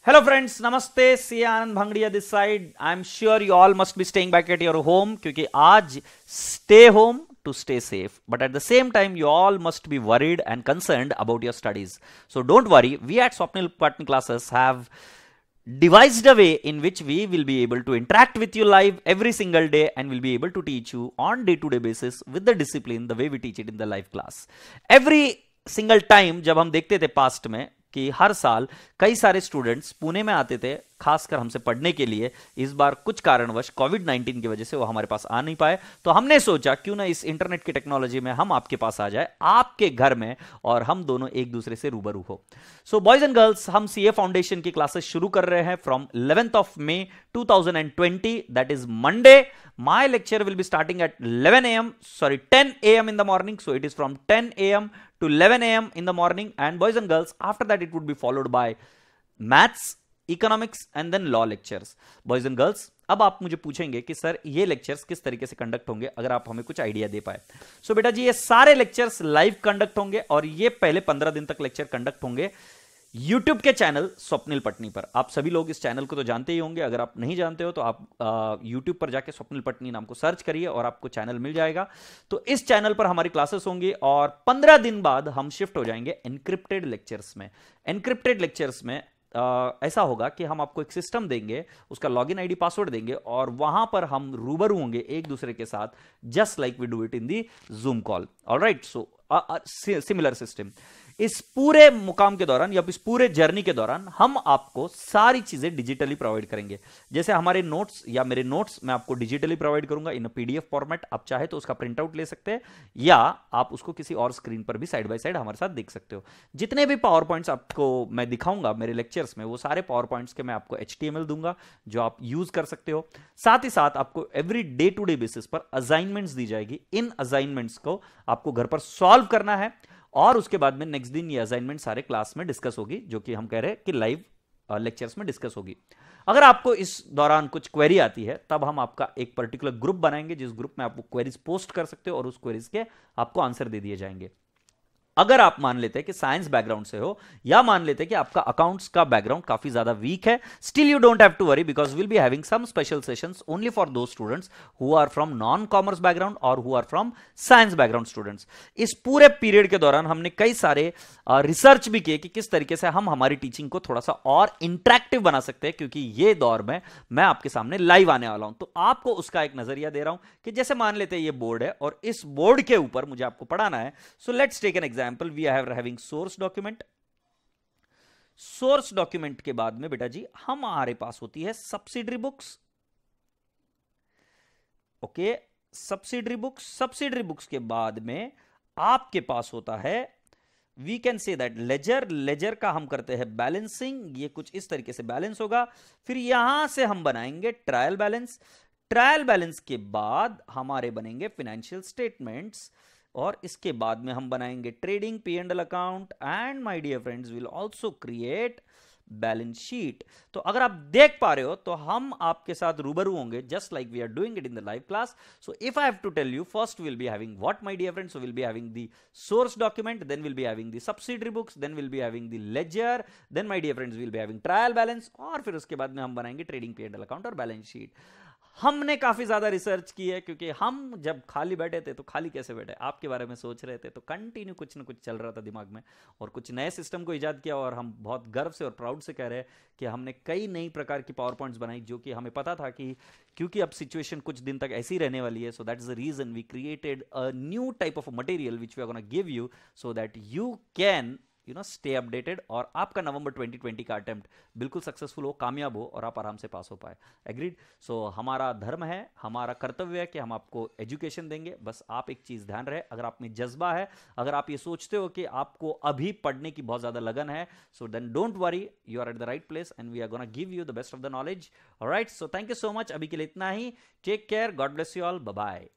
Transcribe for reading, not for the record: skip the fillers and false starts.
Hello friends, namaste. See Anand Bhangadia this side. I'm sure you all must be staying back at your home क्योंकि आज stay home to stay safe. But at the same time, you all must be worried and concerned about your studies. So don't worry. We at Swapnil Patni Classes have devised a way in which we will be able to interact with you live every single day and will be able to teach you on day-to-day basis with the discipline the way we teach it in the live class. Every single time जब हम देखते थे past में कि हर साल कई सारे students Pune में आते थे खासकर हमसे पढ़ने के लिए, इस बार कुछ कारणवश कोविड-19 की वजह से वो हमारे पास आ नहीं पाए, तो हमने सोचा क्यों ना इस इंटरनेट की टेक्नोलॉजी में हम आपके पास आ जाए, आपके घर में, और हम दोनों एक दूसरे से रूबरू हो। सो बॉयज एंड गर्ल्स, हम सीए फाउंडेशन की क्लासेस शुरू कर रहे हैं from 11th of May 2020, that is Monday. My lecture will be starting at 10 a.m. in the morning. So it is from 10 a.m. to 11 a.m. in the morning. And boys and girls, after that it would be followed by maths, economics and then law lectures. Boys and girls, अब आप मुझे पूछेंगे कि sir ये lectures किस तरीके से conduct होंगे, अगर आप हमें कुछ आइडिया दे पाए। सो बेटा जी, ये सारे लेक्चर्स लाइव कंडक्ट होंगे और ये पहले 15 दिन तक लेक्चर कंडक्ट होंगे YouTube के चैनल स्वप्निल पटनी पर। आप सभी लोग इस चैनल को तो जानते ही होंगे, अगर आप नहीं जानते हो तो आप YouTube पर जाके स्वप्निल पटनी नाम को सर्च करिए और आपको चैनल मिल जाएगा। तो इस चैनल पर हमारी क्लासेस होंगी और 15 दिन बाद हम शिफ्ट हो जाएंगे एनक्रिप्टेड लेक्चर्स में। एनक्रिप्टेड लेक्चर्स में ऐसा होगा कि हम आपको एक सिस्टम देंगे, उसका लॉगिन आईडी पासवर्ड देंगे और वहां पर हम रूबरू होंगे एक दूसरे के साथ, just like we do it in the Zoom call. Alright, so similar system. इस पूरे मुकाम के दौरान या इस पूरे जर्नी के दौरान हम आपको सारी चीजें डिजिटली प्रोवाइड करेंगे। जैसे हमारे नोट्स या मेरे नोट्स मैं आपको डिजिटली प्रोवाइड करूंगा इन पीडीएफ फॉर्मेट। आप चाहे तो उसका प्रिंट आउट ले सकते हैं या आप उसको किसी और स्क्रीन पर भी साइड बाय साइड हमारे साथ देख सकते हो। जितने भी पावर पॉइंट्स आपको मैं दिखाऊंगा मेरे लेक्चर्स में, वो सारे पावर पॉइंट्स के मैं आपको HTML दूंगा जो आप यूज कर सकते हो। साथ ही साथ आपको every day to day basis पर असाइनमेंट्स दी जाएगी। इन असाइनमेंट्स को आपको घर पर सॉल्व करना है और उसके बाद में नेक्स्ट दिन ये असाइनमेंट सारे क्लास में डिस्कस होगी, जो कि हम कह रहे हैं कि लाइव लेक्चर्स में डिस्कस होगी। अगर आपको इस दौरान कुछ क्वेरी आती है तब हम आपका एक पर्टिकुलर ग्रुप बनाएंगे, जिस ग्रुप में आप क्वेरीज पोस्ट कर सकते हो और उस क्वेरीज के आपको आंसर दे दिए जाएंगे। अगर आप मान लेते हैं कि साइंस बैकग्राउंड से हो या मान लेते हैं कि आपका अकाउंट्स का बैकग्राउंड काफी ज्यादा वीक है, still you don't have to worry because will be having some special sessions only for those students who are from non commerce background और who are from science background students. इस पूरे period के दौरान हमने कई सारे research भी किए कि किस तरीके से हम हमारी टीचिंग को थोड़ा सा और इंटरेक्टिव बना सकते हैं, क्योंकि ये दौर में मैं आपके सामने लाइव आने वाला हूं। तो आपको उसका एक नजरिया दे रहा हूं कि जैसे मान लेते हैं ये बोर्ड है और इस बोर्ड के ऊपर मुझे आपको पढ़ाना है। So let's take an example. We have having source document. Source document के बाद में बेटा जी हमारे पास होती है subsidiary books. Okay, subsidiary books. Subsidiary books के बाद में आपके पास होता है, we can say that ledger. Ledger का हम करते हैं बैलेंसिंग, ये कुछ इस तरीके से बैलेंस होगा। फिर यहां से हम बनाएंगे ट्रायल बैलेंस। ट्रायल बैलेंस के बाद हमारे बनेंगे फाइनेंशियल स्टेटमेंट्स और इसके बाद में हम बनाएंगे trading P&L account and my dear friends will also create balance sheet. तो अगर आप देख पा रहे हो तो हम आपके साथ रूबरू होंगे just like we are doing it in the live class. So if I have to tell you, first will be having what my dear friends, so will be having the source document, then will be having the subsidiary books, then will be having the ledger, then my dear friends will be having trial balance और फिर उसके बाद में हम बनाएंगे trading P&L account और balance sheet. हमने काफी ज्यादा रिसर्च की है क्योंकि हम जब खाली बैठे थे तो खाली कैसे बैठे, आपके बारे में सोच रहे थे, तो कंटिन्यू कुछ ना कुछ चल रहा था दिमाग में और कुछ नए सिस्टम को इजाद किया और हम बहुत गर्व से और प्राउड से कह रहे हैं कि हमने कई नई प्रकार की पावर पॉइंट्स बनाई, जो कि हमें पता था कि क्योंकि अब सिचुएशन कुछ दिन तक ऐसी रहने वाली है। So that is the reason we created a new type of material which we are gonna give you so that you can stay updated और आपका नवंबर 2020 का अटेम्प्ट बिल्कुल सक्सेसफुल हो, कामयाब हो और आप आराम से पास हो पाए। एग्रीड। सो हमारा धर्म है, हमारा कर्तव्य है कि हम आपको एजुकेशन देंगे। बस आप एक चीज ध्यान रहे, अगर आप में जज्बा है, अगर आप ये सोचते हो कि आपको अभी पढ़ने की बहुत ज्यादा लगन है, so then don't worry, you are at the right place and we are gonna give you the best of the knowledge. Alright, so thank you so much. अभी के लिए इतना ही। Take care, God bless you all, bye bye.